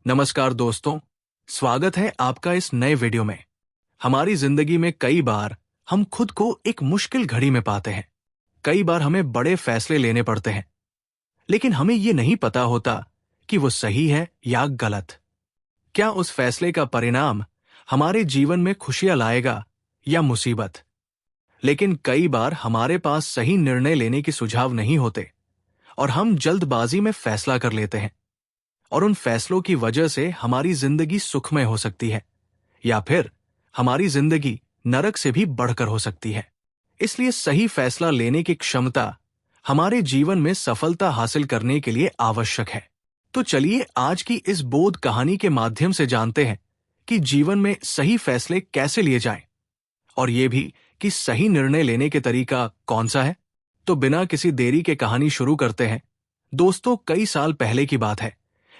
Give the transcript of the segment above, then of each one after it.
नमस्कार दोस्तों, स्वागत है आपका इस नए वीडियो में। हमारी जिंदगी में कई बार हम खुद को एक मुश्किल घड़ी में पाते हैं। कई बार हमें बड़े फैसले लेने पड़ते हैं, लेकिन हमें ये नहीं पता होता कि वो सही है या गलत। क्या उस फैसले का परिणाम हमारे जीवन में खुशियां लाएगा या मुसीबत। लेकिन कई बार हमारे पास सही निर्णय लेने की सुझाव नहीं होते और हम जल्दबाजी में फैसला कर लेते हैं, और उन फैसलों की वजह से हमारी जिंदगी सुखमय हो सकती है या फिर हमारी जिंदगी नरक से भी बढ़कर हो सकती है। इसलिए सही फैसला लेने की क्षमता हमारे जीवन में सफलता हासिल करने के लिए आवश्यक है। तो चलिए आज की इस बोध कहानी के माध्यम से जानते हैं कि जीवन में सही फैसले कैसे लिए जाएं, और ये भी कि सही निर्णय लेने के तरीका कौन सा है। तो बिना किसी देरी के कहानी शुरू करते हैं। दोस्तों, कई साल पहले की बात है।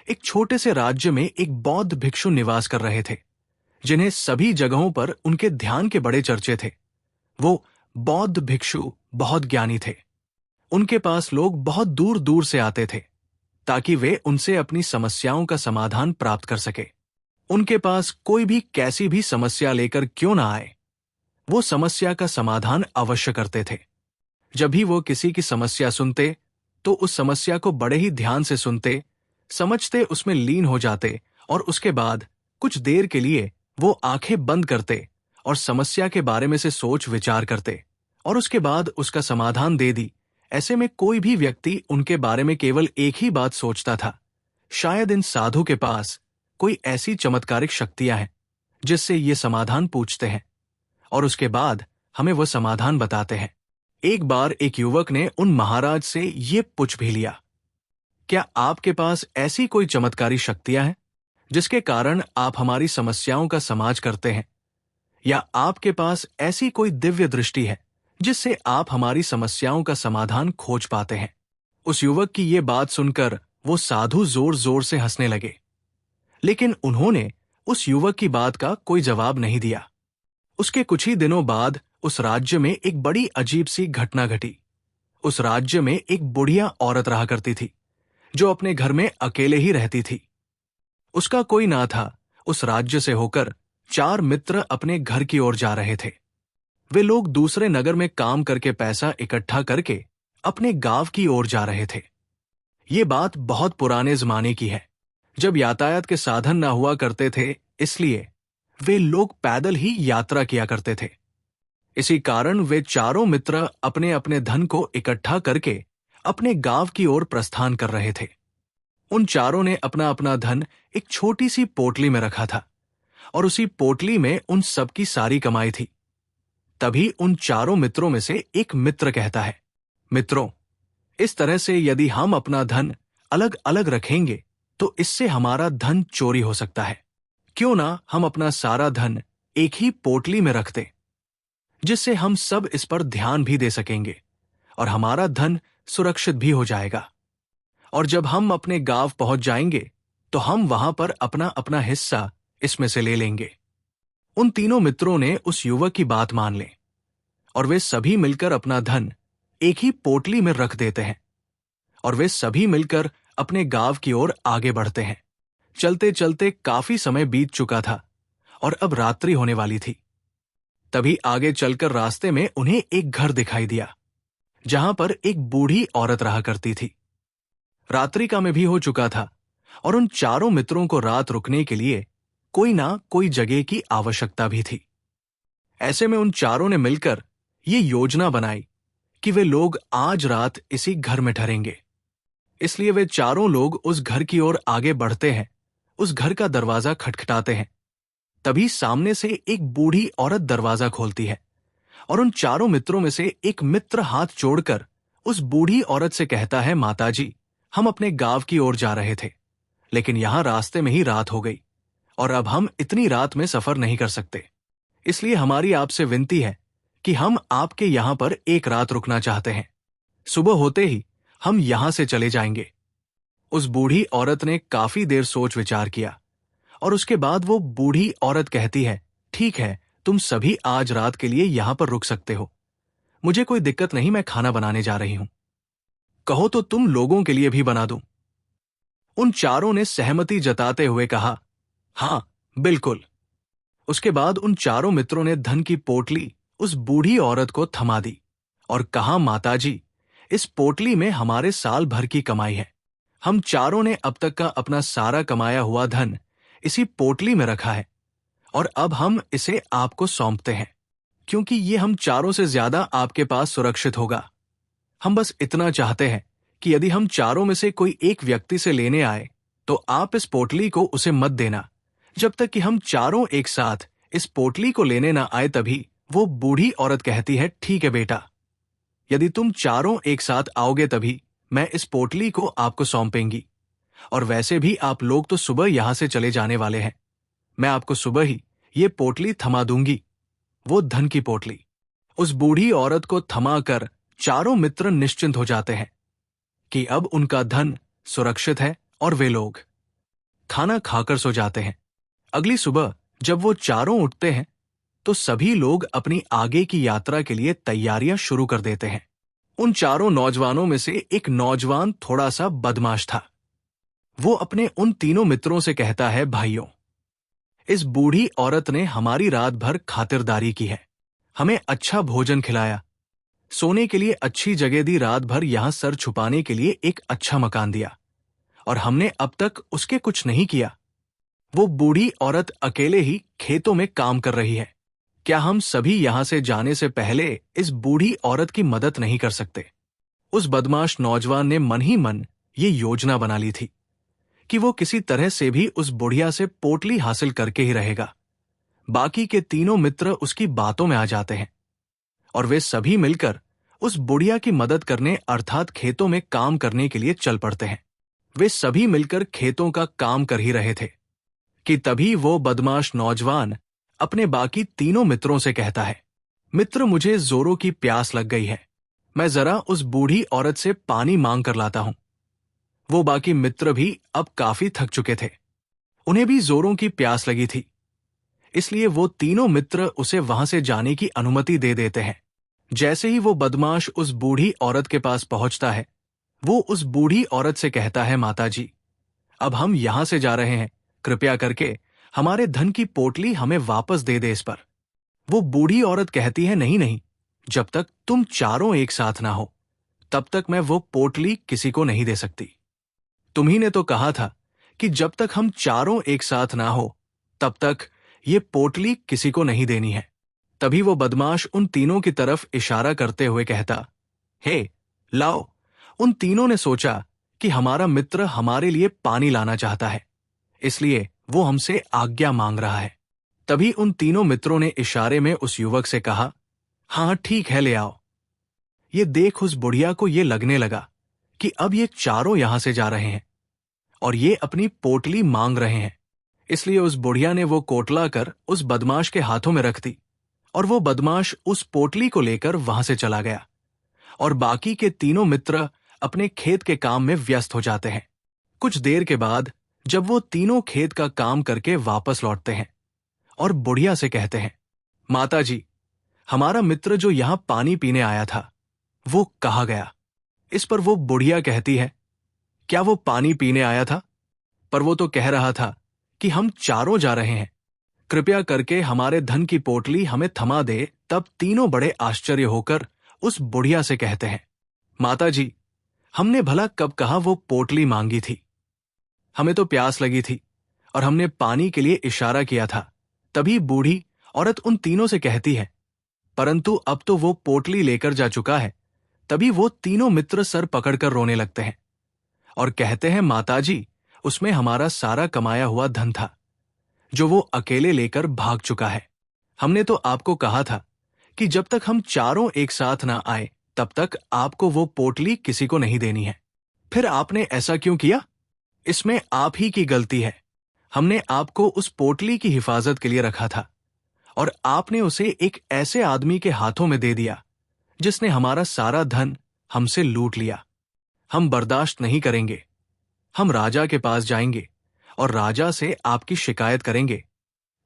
एक छोटे से राज्य में एक बौद्ध भिक्षु निवास कर रहे थे, जिन्हें सभी जगहों पर उनके ध्यान के बड़े चर्चे थे। वो बौद्ध भिक्षु बहुत ज्ञानी थे। उनके पास लोग बहुत दूर दूर से आते थे ताकि वे उनसे अपनी समस्याओं का समाधान प्राप्त कर सके। उनके पास कोई भी कैसी भी समस्या लेकर क्यों ना आए, वो समस्या का समाधान अवश्य करते थे। जब भी वो किसी की समस्या सुनते तो उस समस्या को बड़े ही ध्यान से सुनते, समझते, उसमें लीन हो जाते और उसके बाद कुछ देर के लिए वो आंखें बंद करते और समस्या के बारे में से सोच विचार करते और उसके बाद उसका समाधान दे दी। ऐसे में कोई भी व्यक्ति उनके बारे में केवल एक ही बात सोचता था, शायद इन साधु के पास कोई ऐसी चमत्कारिक शक्तियां हैं जिससे ये समाधान पूछते हैं और उसके बाद हमें वो समाधान बताते हैं। एक बार एक युवक ने उन महाराज से ये पूछ भी लिया, क्या आपके पास ऐसी कोई चमत्कारी शक्तियां हैं जिसके कारण आप हमारी समस्याओं का समाज करते हैं, या आपके पास ऐसी कोई दिव्य दृष्टि है जिससे आप हमारी समस्याओं का समाधान खोज पाते हैं। उस युवक की ये बात सुनकर वो साधु जोर जोर से हंसने लगे, लेकिन उन्होंने उस युवक की बात का कोई जवाब नहीं दिया। उसके कुछ ही दिनों बाद उस राज्य में एक बड़ी अजीब सी घटना घटी। उस राज्य में एक बुढ़िया औरत रहा करती थी जो अपने घर में अकेले ही रहती थी। उसका कोई ना था। उस राज्य से होकर 4 मित्र अपने घर की ओर जा रहे थे। वे लोग दूसरे नगर में काम करके पैसा इकट्ठा करके अपने गांव की ओर जा रहे थे। ये बात बहुत पुराने जमाने की है, जब यातायात के साधन ना हुआ करते थे, इसलिए वे लोग पैदल ही यात्रा किया करते थे। इसी कारण वे चारों मित्र अपने अपने धन को इकट्ठा करके अपने गांव की ओर प्रस्थान कर रहे थे। उन चारों ने अपना अपना धन एक छोटी सी पोटली में रखा था और उसी पोटली में उन सबकी सारी कमाई थी। तभी उन चारों मित्रों में से एक मित्र कहता है, मित्रों, इस तरह से यदि हम अपना धन अलग अलग रखेंगे तो इससे हमारा धन चोरी हो सकता है। क्यों ना हम अपना सारा धन एक ही पोटली में रख दें, जिससे हम सब इस पर ध्यान भी दे सकेंगे और हमारा धन सुरक्षित भी हो जाएगा। और जब हम अपने गांव पहुंच जाएंगे तो हम वहां पर अपना अपना हिस्सा इसमें से ले लेंगे। उन तीनों मित्रों ने उस युवक की बात मान ली और वे सभी मिलकर अपना धन एक ही पोटली में रख देते हैं और वे सभी मिलकर अपने गांव की ओर आगे बढ़ते हैं। चलते चलते काफी समय बीत चुका था और अब रात्रि होने वाली थी। तभी आगे चलकर रास्ते में उन्हें एक घर दिखाई दिया जहां पर एक बूढ़ी औरत रहा करती थी। रात्रि का में भी हो चुका था और उन चारों मित्रों को रात रुकने के लिए कोई ना कोई जगह की आवश्यकता भी थी। ऐसे में उन चारों ने मिलकर ये योजना बनाई कि वे लोग आज रात इसी घर में ठहरेंगे। इसलिए वे चारों लोग उस घर की ओर आगे बढ़ते हैं। उस घर का दरवाजा खटखटाते हैं। तभी सामने से एक बूढ़ी औरत दरवाजा खोलती है और उन चारों मित्रों में से एक मित्र हाथ जोड़कर उस बूढ़ी औरत से कहता है, माताजी, हम अपने गांव की ओर जा रहे थे, लेकिन यहां रास्ते में ही रात हो गई और अब हम इतनी रात में सफर नहीं कर सकते। इसलिए हमारी आपसे विनती है कि हम आपके यहां पर एक रात रुकना चाहते हैं। सुबह होते ही हम यहां से चले जाएंगे। उस बूढ़ी औरत ने काफी देर सोच विचार किया और उसके बाद वो बूढ़ी औरत कहती है, ठीक है, तुम सभी आज रात के लिए यहां पर रुक सकते हो। मुझे कोई दिक्कत नहीं, मैं खाना बनाने जा रही हूं। कहो तो तुम लोगों के लिए भी बना दूं। उन चारों ने सहमति जताते हुए कहा, हाँ बिल्कुल। उसके बाद उन चारों मित्रों ने धन की पोटली उस बूढ़ी औरत को थमा दी और कहा, माताजी, इस पोटली में हमारे साल भर की कमाई है। हम चारों ने अब तक का अपना सारा कमाया हुआ धन इसी पोटली में रखा है और अब हम इसे आपको सौंपते हैं, क्योंकि ये हम चारों से ज्यादा आपके पास सुरक्षित होगा। हम बस इतना चाहते हैं कि यदि हम चारों में से कोई एक व्यक्ति से लेने आए तो आप इस पोटली को उसे मत देना जब तक कि हम चारों एक साथ इस पोटली को लेने ना आए। तभी वो बूढ़ी औरत कहती है, ठीक है बेटा, यदि तुम चारों एक साथ आओगे तभी मैं इस पोटली को आपको सौंपेंगी। और वैसे भी आप लोग तो सुबह यहां से चले जाने वाले हैं। मैं आपको सुबह ही ये पोटली थमा दूंगी, वो धन की पोटली। उस बूढ़ी औरत को थमा कर चारों मित्र निश्चिंत हो जाते हैं कि अब उनका धन सुरक्षित है और वे लोग खाना खाकर सो जाते हैं। अगली सुबह जब वो चारों उठते हैं तो सभी लोग अपनी आगे की यात्रा के लिए तैयारियां शुरू कर देते हैं। उन चारों नौजवानों में से एक नौजवान थोड़ा सा बदमाश था। वो अपने उन तीनों मित्रों से कहता है, भाइयों, इस बूढ़ी औरत ने हमारी रात भर खातिरदारी की है, हमें अच्छा भोजन खिलाया, सोने के लिए अच्छी जगह दी, रात भर यहां सर छुपाने के लिए एक अच्छा मकान दिया, और हमने अब तक उसके कुछ नहीं किया। वो बूढ़ी औरत अकेले ही खेतों में काम कर रही है। क्या हम सभी यहां से जाने से पहले इस बूढ़ी औरत की मदद नहीं कर सकते? उस बदमाश नौजवान ने मन ही मन ये योजना बना ली थी कि वो किसी तरह से भी उस बुढ़िया से पोटली हासिल करके ही रहेगा। बाकी के तीनों मित्र उसकी बातों में आ जाते हैं और वे सभी मिलकर उस बुढ़िया की मदद करने अर्थात खेतों में काम करने के लिए चल पड़ते हैं। वे सभी मिलकर खेतों का काम कर ही रहे थे कि तभी वो बदमाश नौजवान अपने बाकी तीनों मित्रों से कहता है, मित्र, मुझे जोरों की प्यास लग गई है, मैं जरा उस बूढ़ी औरत से पानी मांग कर लाता हूं। वो बाकी मित्र भी अब काफी थक चुके थे, उन्हें भी जोरों की प्यास लगी थी, इसलिए वो तीनों मित्र उसे वहां से जाने की अनुमति दे देते हैं। जैसे ही वो बदमाश उस बूढ़ी औरत के पास पहुंचता है, वो उस बूढ़ी औरत से कहता है, माताजी, अब हम यहां से जा रहे हैं, कृपया करके हमारे धन की पोटली हमें वापस दे दे इस पर। वो बूढ़ी औरत कहती है, नहीं नहीं, जब तक तुम चारों एक साथ ना हो तब तक मैं वो पोटली किसी को नहीं दे सकती। तुम्ही ने तो कहा था कि जब तक हम चारों एक साथ ना हो तब तक ये पोटली किसी को नहीं देनी है। तभी वो बदमाश उन तीनों की तरफ इशारा करते हुए कहता, हे लाओ। उन तीनों ने सोचा कि हमारा मित्र हमारे लिए पानी लाना चाहता है, इसलिए वो हमसे आज्ञा मांग रहा है। तभी उन तीनों मित्रों ने इशारे में उस युवक से कहा, हाँ ठीक है, ले आओ। ये देख उस बुढ़िया को ये लगने लगा कि अब ये चारों यहां से जा रहे हैं और ये अपनी पोटली मांग रहे हैं, इसलिए उस बुढ़िया ने वो कोटला कर उस बदमाश के हाथों में रख दी और वो बदमाश उस पोटली को लेकर वहां से चला गया और बाकी के तीनों मित्र अपने खेत के काम में व्यस्त हो जाते हैं। कुछ देर के बाद जब वो तीनों खेत का काम करके वापस लौटते हैं और बुढ़िया से कहते हैं, माताजी, हमारा मित्र जो यहां पानी पीने आया था वो कहाँ गया? इस पर वो बुढ़िया कहती है, क्या वो पानी पीने आया था? पर वो तो कह रहा था कि हम चारों जा रहे हैं, कृपया करके हमारे धन की पोटली हमें थमा दे। तब तीनों बड़े आश्चर्य होकर उस बुढ़िया से कहते हैं, माताजी, हमने भला कब कहा वो पोटली मांगी थी? हमें तो प्यास लगी थी और हमने पानी के लिए इशारा किया था। तभी बूढ़ी औरत उन तीनों से कहती है, परंतु अब तो वो पोटली लेकर जा चुका है। तभी वो तीनों मित्र सर पकड़कर रोने लगते हैं और कहते हैं, माताजी, उसमें हमारा सारा कमाया हुआ धन था जो वो अकेले लेकर भाग चुका है। हमने तो आपको कहा था कि जब तक हम चारों एक साथ ना आए तब तक आपको वो पोटली किसी को नहीं देनी है। फिर आपने ऐसा क्यों किया? इसमें आप ही की गलती है। हमने आपको उस पोटली की हिफाजत के लिए रखा था और आपने उसे एक ऐसे आदमी के हाथों में दे दिया जिसने हमारा सारा धन हमसे लूट लिया। हम बर्दाश्त नहीं करेंगे। हम राजा के पास जाएंगे और राजा से आपकी शिकायत करेंगे,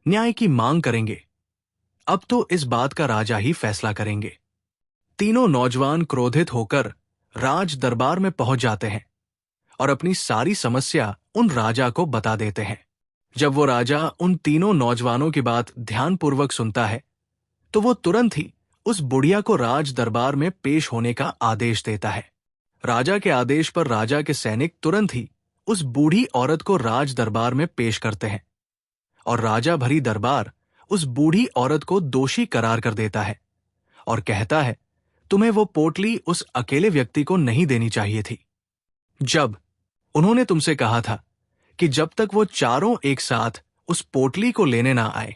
न्याय की मांग करेंगे। अब तो इस बात का राजा ही फैसला करेंगे। तीनों नौजवान क्रोधित होकर राज दरबार में पहुंच जाते हैं और अपनी सारी समस्या उन राजा को बता देते हैं। जब वो राजा उन तीनों नौजवानों की बात ध्यानपूर्वक सुनता है तो वो तुरंत ही उस बुढ़िया को राज दरबार में पेश होने का आदेश देता है। राजा के आदेश पर राजा के सैनिक तुरंत ही उस बूढ़ी औरत को राज दरबार में पेश करते हैं और राजा भरी दरबार उस बूढ़ी औरत को दोषी करार कर देता है और कहता है, तुम्हें वो पोटली उस अकेले व्यक्ति को नहीं देनी चाहिए थी। जब उन्होंने तुमसे कहा था कि जब तक वो चारों एक साथ उस पोटली को लेने ना आए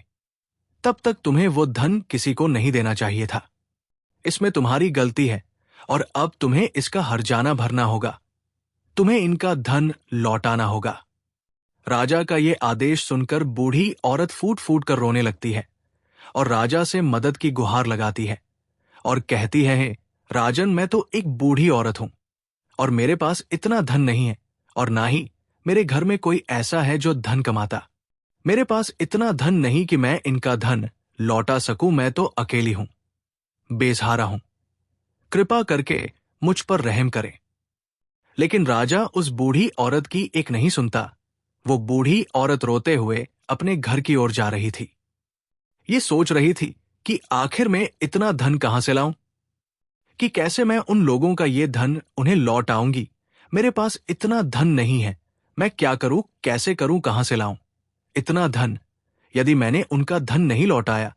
तब तक तुम्हें वो धन किसी को नहीं देना चाहिए था। इसमें तुम्हारी गलती है और अब तुम्हें इसका हर्जाना भरना होगा। तुम्हें इनका धन लौटाना होगा। राजा का ये आदेश सुनकर बूढ़ी औरत फूट फूट कर रोने लगती है और राजा से मदद की गुहार लगाती है और कहती है, राजन, मैं तो एक बूढ़ी औरत हूं और मेरे पास इतना धन नहीं है और ना ही मेरे घर में कोई ऐसा है जो धन कमाता। मेरे पास इतना धन नहीं कि मैं इनका धन लौटा सकूं। मैं तो अकेली हूं, बेसहारा हूं। कृपा करके मुझ पर रहम करें। लेकिन राजा उस बूढ़ी औरत की एक नहीं सुनता। वो बूढ़ी औरत रोते हुए अपने घर की ओर जा रही थी। ये सोच रही थी कि आखिर में इतना धन कहां से लाऊं, कि कैसे मैं उन लोगों का ये धन उन्हें लौट आऊंगी। मेरे पास इतना धन नहीं है। मैं क्या करूं, कैसे करूं, कहां से लाऊं इतना धन? यदि मैंने उनका धन नहीं लौटाया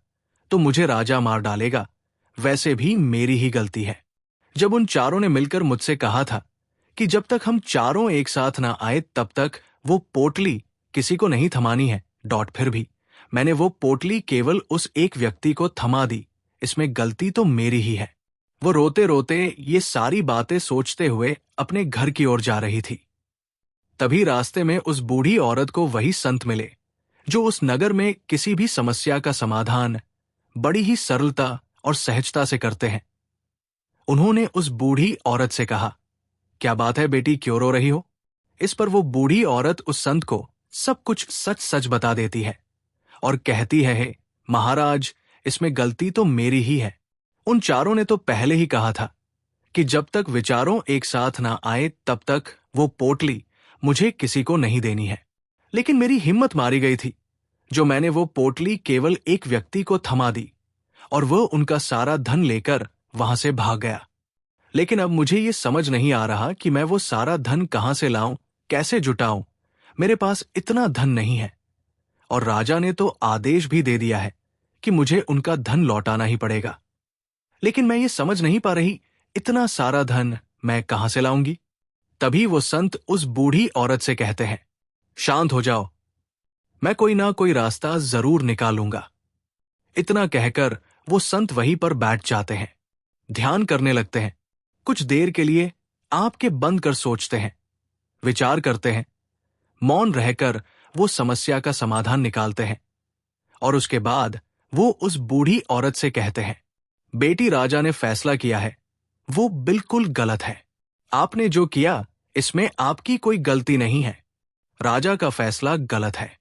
तो मुझे राजा मार डालेगा। वैसे भी मेरी ही गलती है। जब उन चारों ने मिलकर मुझसे कहा था कि जब तक हम चारों एक साथ ना आए तब तक वो पोटली किसी को नहीं थमानी है, फिर भी मैंने वो पोटली केवल उस एक व्यक्ति को थमा दी। इसमें गलती तो मेरी ही है। वो रोते रोते ये सारी बातें सोचते हुए अपने घर की ओर जा रही थी। तभी रास्ते में उस बूढ़ी औरत को वही संत मिले जो उस नगर में किसी भी समस्या का समाधान बड़ी ही सरलता और सहजता से करते हैं। उन्होंने उस बूढ़ी औरत से कहा, क्या बात है बेटी, क्यों रो रही हो? इस पर वो बूढ़ी औरत उस संत को सब कुछ सच सच बता देती है और कहती है, हे महाराज, इसमें गलती तो मेरी ही है। उन चारों ने तो पहले ही कहा था कि जब तक विचारों एक साथ ना आए तब तक वो पोटली मुझे किसी को नहीं देनी है। लेकिन मेरी हिम्मत मारी गई थी जो मैंने वो पोटली केवल एक व्यक्ति को थमा दी और वो उनका सारा धन लेकर वहां से भाग गया। लेकिन अब मुझे ये समझ नहीं आ रहा कि मैं वो सारा धन कहां से लाऊं, कैसे जुटाऊं। मेरे पास इतना धन नहीं है और राजा ने तो आदेश भी दे दिया है कि मुझे उनका धन लौटाना ही पड़ेगा। लेकिन मैं ये समझ नहीं पा रही, इतना सारा धन मैं कहां से लाऊंगी। तभी वो संत उस बूढ़ी औरत से कहते हैं, शांत हो जाओ, मैं कोई ना कोई रास्ता जरूर निकालूंगा। इतना कहकर वो संत वहीं पर बैठ जाते हैं, ध्यान करने लगते हैं। कुछ देर के लिए आपके बंद कर सोचते हैं, विचार करते हैं। मौन रहकर वो समस्या का समाधान निकालते हैं और उसके बाद वो उस बूढ़ी औरत से कहते हैं, बेटी, राजा ने फैसला किया है, वो बिल्कुल गलत है। आपने जो किया इसमें आपकी कोई गलती नहीं है। राजा का फैसला गलत है।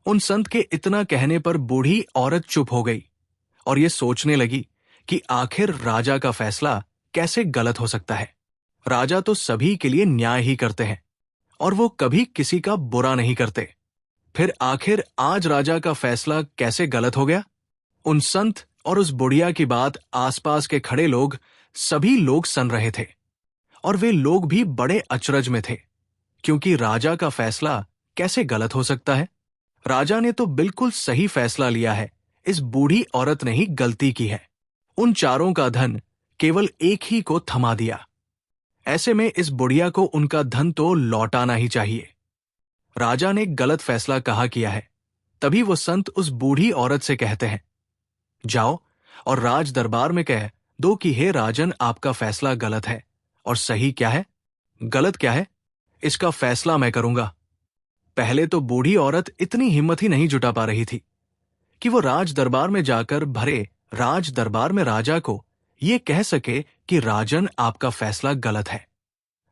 उन संत के इतना कहने पर बूढ़ी औरत चुप हो गई और ये सोचने लगी कि आखिर राजा का फैसला कैसे गलत हो सकता है। राजा तो सभी के लिए न्याय ही करते हैं और वो कभी किसी का बुरा नहीं करते। फिर आखिर आज राजा का फैसला कैसे गलत हो गया? उन संत और उस बुढ़िया की बात आसपास के खड़े लोग, सभी लोग सुन रहे थे और वे लोग भी बड़े अचरज में थे, क्योंकि राजा का फैसला कैसे गलत हो सकता है? राजा ने तो बिल्कुल सही फैसला लिया है। इस बूढ़ी औरत ने ही गलती की है। उन चारों का धन केवल एक ही को थमा दिया। ऐसे में इस बुढ़िया को उनका धन तो लौटाना ही चाहिए। राजा ने गलत फैसला कहा किया है। तभी वो संत उस बूढ़ी औरत से कहते हैं, जाओ और राज दरबार में कह दो कि हे राजन, आपका फैसला गलत है और सही क्या है, गलत क्या है, इसका फैसला मैं करूंगा। पहले तो बूढ़ी औरत इतनी हिम्मत ही नहीं जुटा पा रही थी कि वो राज दरबार में जाकर भरे राज दरबार में राजा को ये कह सके कि राजन, आपका फैसला गलत है।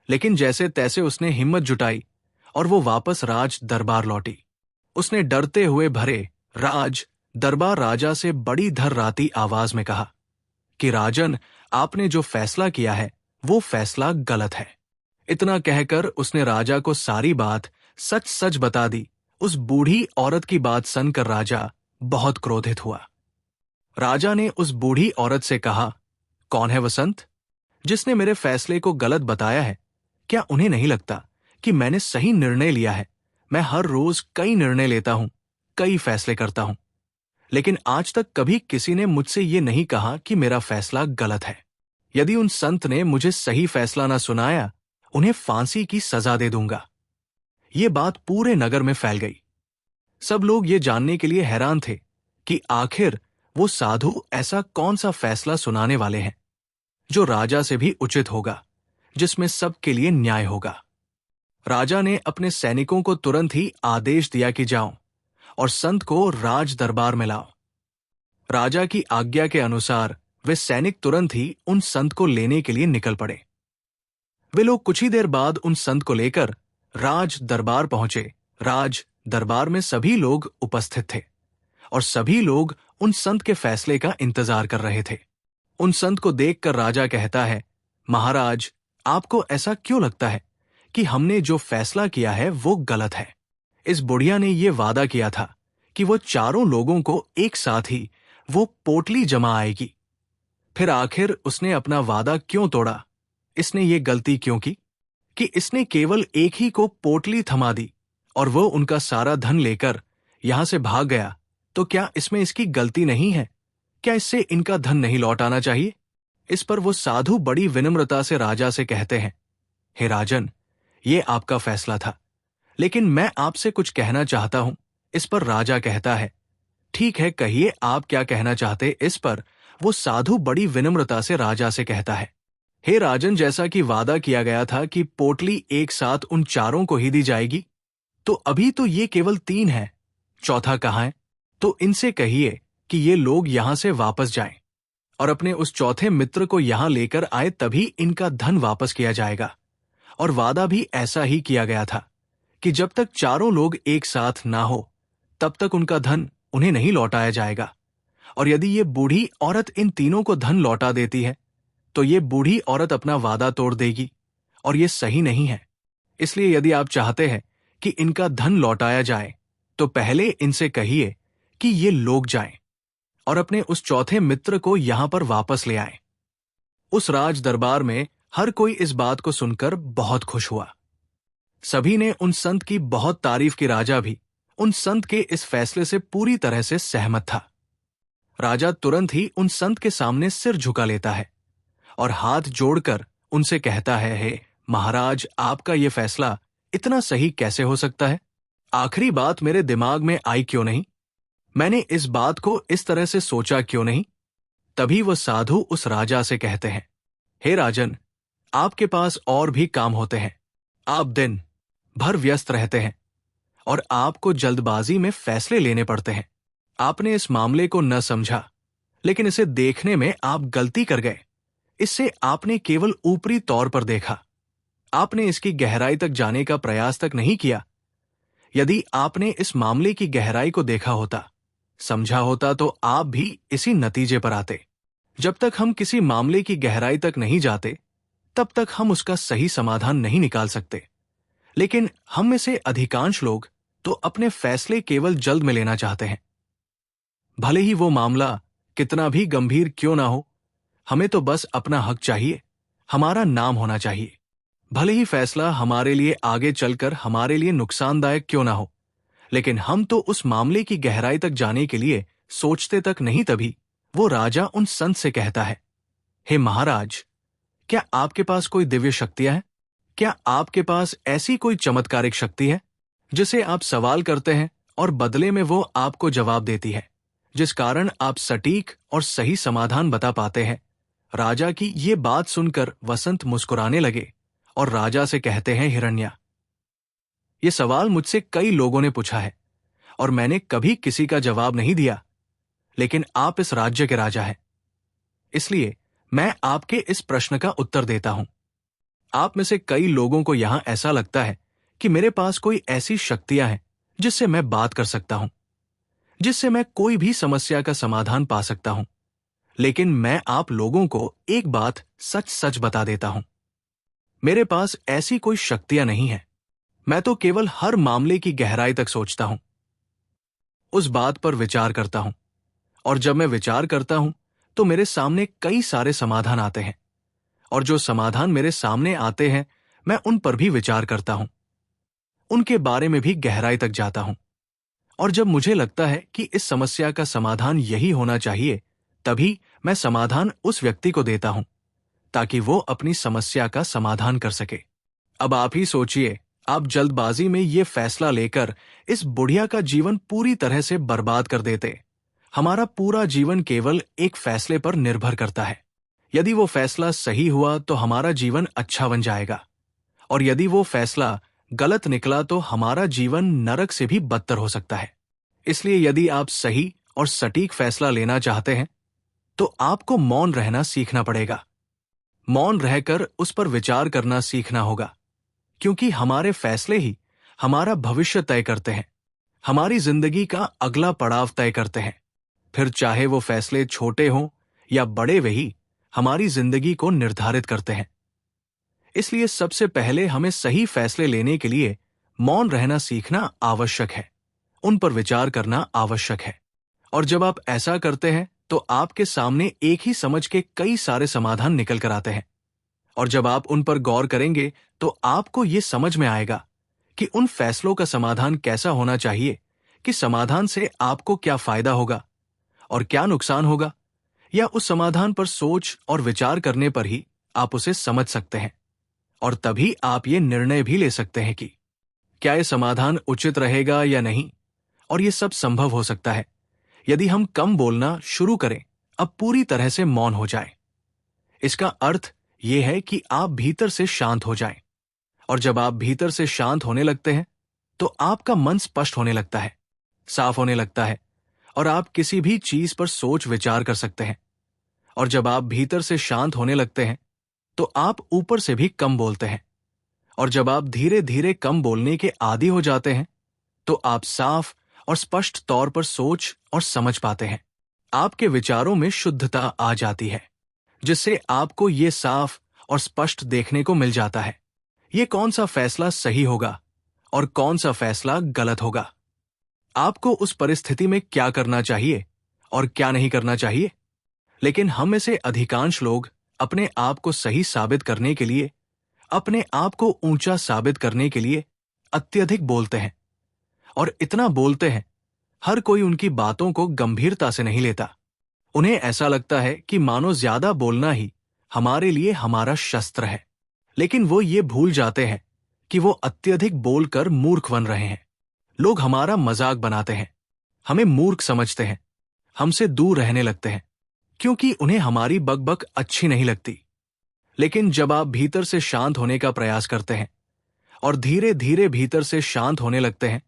लेकिन जैसे तैसे उसने हिम्मत जुटाई और वो वापस राज दरबार लौटी। उसने डरते हुए भरे राज दरबार राजा से बड़ी धर्राती आवाज में कहा कि राजन, आपने जो फैसला किया है वो फैसला गलत है। इतना कहकर उसने राजा को सारी बात सच सच बता दी। उस बूढ़ी औरत की बात सुनकर राजा बहुत क्रोधित हुआ। राजा ने उस बूढ़ी औरत से कहा, कौन है वसंत जिसने मेरे फैसले को गलत बताया है? क्या उन्हें नहीं लगता कि मैंने सही निर्णय लिया है? मैं हर रोज कई निर्णय लेता हूं, कई फैसले करता हूं, लेकिन आज तक कभी किसी ने मुझसे ये नहीं कहा कि मेरा फैसला गलत है। यदि उन संत ने मुझे सही फैसला ना सुनाया, उन्हें फांसी की सजा दे दूंगा। ये बात पूरे नगर में फैल गई। सब लोग ये जानने के लिए हैरान थे कि आखिर वो साधु ऐसा कौन सा फैसला सुनाने वाले हैं जो राजा से भी उचित होगा, जिसमें सबके लिए न्याय होगा। राजा ने अपने सैनिकों को तुरंत ही आदेश दिया कि जाओ और संत को राज दरबार में लाओ। राजा की आज्ञा के अनुसार वे सैनिक तुरंत ही उन संत को लेने के लिए निकल पड़े। वे लोग कुछ ही देर बाद उन संत को लेकर राज दरबार पहुंचे। राज दरबार में सभी लोग उपस्थित थे और सभी लोग उन संत के फैसले का इंतजार कर रहे थे। उन संत को देखकर राजा कहता है, महाराज, आपको ऐसा क्यों लगता है कि हमने जो फैसला किया है वो गलत है? इस बुढ़िया ने ये वादा किया था कि वो चारों लोगों को एक साथ ही वो पोटली जमा आएगी। फिर आखिर उसने अपना वादा क्यों तोड़ा? इसने ये गलती क्यों की कि इसने केवल एक ही को पोटली थमा दी और वो उनका सारा धन लेकर यहां से भाग गया? तो क्या इसमें इसकी गलती नहीं है? क्या इससे इनका धन नहीं लौट आना चाहिए? इस पर वो साधु बड़ी विनम्रता से राजा से कहते हैं, हे राजन, ये आपका फैसला था, लेकिन मैं आपसे कुछ कहना चाहता हूं। इस पर राजा कहता है, ठीक है, कहिए आप क्या कहना चाहते? इस पर वो साधु बड़ी विनम्रता से राजा से कहता है, हे राजन, जैसा कि वादा किया गया था कि पोटली एक साथ उन चारों को ही दी जाएगी, तो अभी तो ये केवल 3 है, चौथा कहाँ है? तो इनसे कहिए कि ये लोग यहां से वापस जाएं और अपने उस चौथे मित्र को यहां लेकर आए, तभी इनका धन वापस किया जाएगा। और वादा भी ऐसा ही किया गया था कि जब तक चारों लोग एक साथ ना हो तब तक उनका धन उन्हें नहीं लौटाया जाएगा। और यदि ये बूढ़ी औरत इन तीनों को धन लौटा देती है तो ये बूढ़ी औरत अपना वादा तोड़ देगी और ये सही नहीं है। इसलिए यदि आप चाहते हैं कि इनका धन लौटाया जाए तो पहले इनसे कहिए कि ये लोग जाएं और अपने उस चौथे मित्र को यहां पर वापस ले आएं। उस राज दरबार में हर कोई इस बात को सुनकर बहुत खुश हुआ। सभी ने उन संत की बहुत तारीफ की। राजा भी उन संत के इस फैसले से पूरी तरह से सहमत था। राजा तुरंत ही उन संत के सामने सिर झुका लेता है और हाथ जोड़कर उनसे कहता है, हे महाराज, आपका यह फैसला इतना सही कैसे हो सकता है? आखिरी बात मेरे दिमाग में आई क्यों नहीं? मैंने इस बात को इस तरह से सोचा क्यों नहीं? तभी वह साधु उस राजा से कहते हैं, हे राजन, आपके पास और भी काम होते हैं। आप दिन भर व्यस्त रहते हैं और आपको जल्दबाजी में फैसले लेने पड़ते हैं। आपने इस मामले को न समझा, लेकिन इसे देखने में आप गलती कर गए। इससे आपने केवल ऊपरी तौर पर देखा। आपने इसकी गहराई तक जाने का प्रयास तक नहीं किया। यदि आपने इस मामले की गहराई को देखा होता, समझा होता, तो आप भी इसी नतीजे पर आते। जब तक हम किसी मामले की गहराई तक नहीं जाते, तब तक हम उसका सही समाधान नहीं निकाल सकते। लेकिन हम में से अधिकांश लोग तो अपने फैसले केवल जल्द में लेना चाहते हैं। भले ही वो मामला कितना भी गंभीर क्यों ना हो, हमें तो बस अपना हक चाहिए, हमारा नाम होना चाहिए। भले ही फैसला हमारे लिए आगे चलकर हमारे लिए नुकसानदायक क्यों ना हो, लेकिन हम तो उस मामले की गहराई तक जाने के लिए सोचते तक नहीं। तभी वो राजा उन संत से कहता है, हे महाराज, क्या आपके पास कोई दिव्य शक्तियां हैं? क्या आपके पास ऐसी कोई चमत्कारिक शक्ति है जिसे आप सवाल करते हैं और बदले में वो आपको जवाब देती है, जिस कारण आप सटीक और सही समाधान बता पाते हैं? राजा की ये बात सुनकर वसंत मुस्कुराने लगे और राजा से कहते हैं, हिरण्या, ये सवाल मुझसे कई लोगों ने पूछा है और मैंने कभी किसी का जवाब नहीं दिया, लेकिन आप इस राज्य के राजा हैं, इसलिए मैं आपके इस प्रश्न का उत्तर देता हूं। आप में से कई लोगों को यहां ऐसा लगता है कि मेरे पास कोई ऐसी शक्तियां हैं जिससे मैं बात कर सकता हूं, जिससे मैं कोई भी समस्या का समाधान पा सकता हूं। लेकिन मैं आप लोगों को एक बात सच सच बता देता हूं, मेरे पास ऐसी कोई शक्तियां नहीं है। मैं तो केवल हर मामले की गहराई तक सोचता हूं, उस बात पर विचार करता हूं, और जब मैं विचार करता हूं तो मेरे सामने कई सारे समाधान आते हैं, और जो समाधान मेरे सामने आते हैं मैं उन पर भी विचार करता हूं, उनके बारे में भी गहराई तक जाता हूं। और जब मुझे लगता है कि इस समस्या का समाधान यही होना चाहिए, तभी मैं समाधान उस व्यक्ति को देता हूं ताकि वो अपनी समस्या का समाधान कर सके। अब आप ही सोचिए, आप जल्दबाजी में ये फैसला लेकर इस बुढ़िया का जीवन पूरी तरह से बर्बाद कर देते। हमारा पूरा जीवन केवल एक फैसले पर निर्भर करता है। यदि वो फैसला सही हुआ तो हमारा जीवन अच्छा बन जाएगा, और यदि वो फैसला गलत निकला तो हमारा जीवन नरक से भी बदतर हो सकता है। इसलिए यदि आप सही और सटीक फैसला लेना चाहते हैं तो आपको मौन रहना सीखना पड़ेगा। मौन रहकर उस पर विचार करना सीखना होगा, क्योंकि हमारे फैसले ही हमारा भविष्य तय करते हैं, हमारी जिंदगी का अगला पड़ाव तय करते हैं। फिर चाहे वो फैसले छोटे हों या बड़े, वही हमारी जिंदगी को निर्धारित करते हैं। इसलिए सबसे पहले हमें सही फैसले लेने के लिए मौन रहना सीखना आवश्यक है, उन पर विचार करना आवश्यक है। और जब आप ऐसा करते हैं तो आपके सामने एक ही समझ के कई सारे समाधान निकल कर आते हैं, और जब आप उन पर गौर करेंगे तो आपको ये समझ में आएगा कि उन फैसलों का समाधान कैसा होना चाहिए, कि समाधान से आपको क्या फायदा होगा और क्या नुकसान होगा, या उस समाधान पर सोच और विचार करने पर ही आप उसे समझ सकते हैं, और तभी आप ये निर्णय भी ले सकते हैं कि क्या ये समाधान उचित रहेगा या नहीं। और ये सब संभव हो सकता है यदि हम कम बोलना शुरू करें, अब पूरी तरह से मौन हो जाएं। इसका अर्थ यह है कि आप भीतर से शांत हो जाएं, और जब आप भीतर से शांत होने लगते हैं तो आपका मन स्पष्ट होने लगता है, साफ होने लगता है, और आप किसी भी चीज पर सोच विचार कर सकते हैं। और जब आप भीतर से शांत होने लगते हैं तो आप ऊपर से भी कम बोलते हैं, और जब आप धीरे धीरे कम बोलने के आदी हो जाते हैं तो आप साफ और स्पष्ट तौर पर सोच और समझ पाते हैं। आपके विचारों में शुद्धता आ जाती है, जिससे आपको ये साफ और स्पष्ट देखने को मिल जाता है ये कौन सा फैसला सही होगा और कौन सा फैसला गलत होगा। आपको उस परिस्थिति में क्या करना चाहिए और क्या नहीं करना चाहिए। लेकिन हम में से अधिकांश लोग अपने आप को सही साबित करने के लिए, अपने आप को ऊंचा साबित करने के लिए अत्यधिक बोलते हैं, और इतना बोलते हैं हर कोई उनकी बातों को गंभीरता से नहीं लेता। उन्हें ऐसा लगता है कि मानो ज्यादा बोलना ही हमारे लिए हमारा शस्त्र है। लेकिन वो ये भूल जाते हैं कि वो अत्यधिक बोलकर मूर्ख बन रहे हैं। लोग हमारा मजाक बनाते हैं, हमें मूर्ख समझते हैं, हमसे दूर रहने लगते हैं, क्योंकि उन्हें हमारी बकबक अच्छी नहीं लगती। लेकिन जब आप भीतर से शांत होने का प्रयास करते हैं और धीरे धीरे भीतर से शांत होने लगते हैं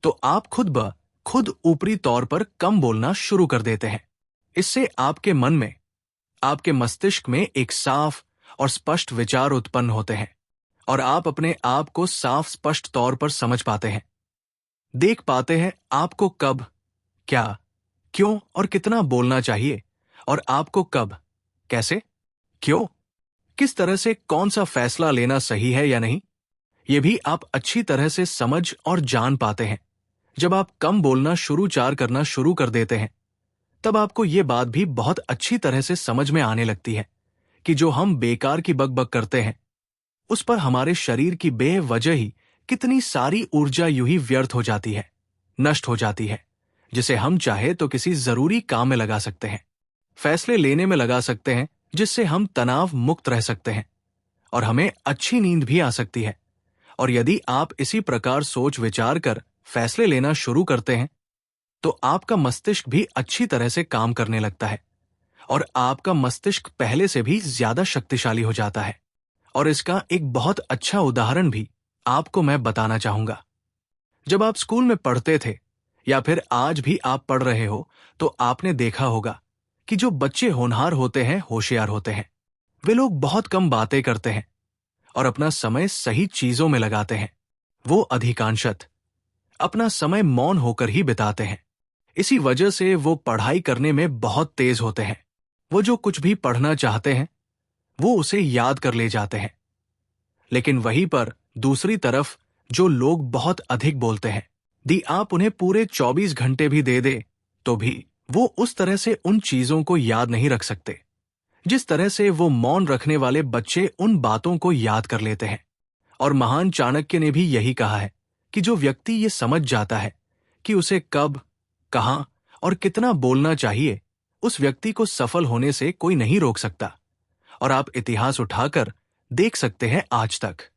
तो आप खुद ब खुद ऊपरी तौर पर कम बोलना शुरू कर देते हैं। इससे आपके मन में, आपके मस्तिष्क में एक साफ और स्पष्ट विचार उत्पन्न होते हैं, और आप अपने आप को साफ स्पष्ट तौर पर समझ पाते हैं, देख पाते हैं आपको कब, क्या, क्यों और कितना बोलना चाहिए, और आपको कब, कैसे, क्यों, किस तरह से कौन सा फैसला लेना सही है या नहीं, ये भी आप अच्छी तरह से समझ और जान पाते हैं। जब आप कम बोलना करना शुरू कर देते हैं तब आपको ये बात भी बहुत अच्छी तरह से समझ में आने लगती है कि जो हम बेकार की बकबक करते हैं उस पर हमारे शरीर की बेवजह ही कितनी सारी ऊर्जा यूं ही व्यर्थ हो जाती है, नष्ट हो जाती है, जिसे हम चाहे तो किसी जरूरी काम में लगा सकते हैं, फैसले लेने में लगा सकते हैं, जिससे हम तनाव मुक्त रह सकते हैं और हमें अच्छी नींद भी आ सकती है। और यदि आप इसी प्रकार सोच विचार कर फैसले लेना शुरू करते हैं तो आपका मस्तिष्क भी अच्छी तरह से काम करने लगता है, और आपका मस्तिष्क पहले से भी ज्यादा शक्तिशाली हो जाता है। और इसका एक बहुत अच्छा उदाहरण भी आपको मैं बताना चाहूंगा। जब आप स्कूल में पढ़ते थे या फिर आज भी आप पढ़ रहे हो तो आपने देखा होगा कि जो बच्चे होनहार होते हैं, होशियार होते हैं, वे लोग बहुत कम बातें करते हैं और अपना समय सही चीजों में लगाते हैं। वो अधिकांशतः अपना समय मौन होकर ही बिताते हैं। इसी वजह से वो पढ़ाई करने में बहुत तेज होते हैं। वो जो कुछ भी पढ़ना चाहते हैं वो उसे याद कर ले जाते हैं। लेकिन वहीं पर दूसरी तरफ जो लोग बहुत अधिक बोलते हैं, यदि आप उन्हें पूरे 24 घंटे भी दे दे तो भी वो उस तरह से उन चीजों को याद नहीं रख सकते जिस तरह से वो मौन रखने वाले बच्चे उन बातों को याद कर लेते हैं। और महान चाणक्य ने भी यही कहा है कि जो व्यक्ति ये समझ जाता है कि उसे कब, कहां और कितना बोलना चाहिए, उस व्यक्ति को सफल होने से कोई नहीं रोक सकता। और आप इतिहास उठाकर देख सकते हैं, आज तक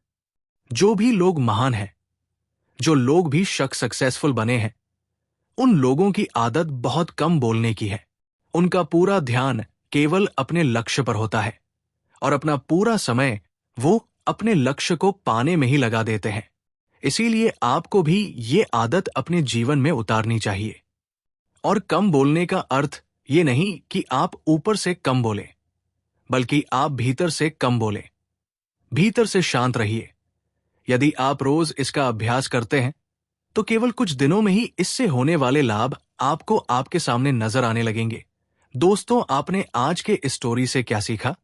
जो भी लोग महान हैं, जो लोग भी सक्सेसफुल बने हैं, उन लोगों की आदत बहुत कम बोलने की है। उनका पूरा ध्यान केवल अपने लक्ष्य पर होता है और अपना पूरा समय वो अपने लक्ष्य को पाने में ही लगा देते हैं। इसीलिए आपको भी ये आदत अपने जीवन में उतारनी चाहिए। और कम बोलने का अर्थ ये नहीं कि आप ऊपर से कम बोलें, बल्कि आप भीतर से कम बोलें। भीतर से शांत रहिए। यदि आप रोज इसका अभ्यास करते हैं तो केवल कुछ दिनों में ही इससे होने वाले लाभ आपको आपके सामने नजर आने लगेंगे। दोस्तों, आपने आज के इस स्टोरी से क्या सीखा,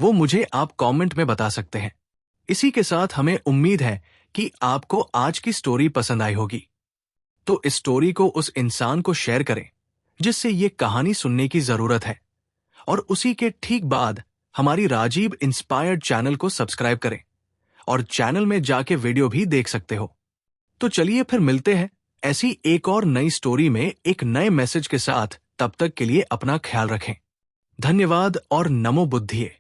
वो मुझे आप कमेंट में बता सकते हैं। इसी के साथ हमें उम्मीद है कि आपको आज की स्टोरी पसंद आई होगी। तो इस स्टोरी को उस इंसान को शेयर करें जिससे ये कहानी सुनने की जरूरत है, और उसी के ठीक बाद हमारी राजीव इंस्पायर्ड चैनल को सब्सक्राइब करें और चैनल में जाके वीडियो भी देख सकते हो। तो चलिए फिर मिलते हैं ऐसी एक और नई स्टोरी में एक नए मैसेज के साथ। तब तक के लिए अपना ख्याल रखें। धन्यवाद और नमो बुद्धिए।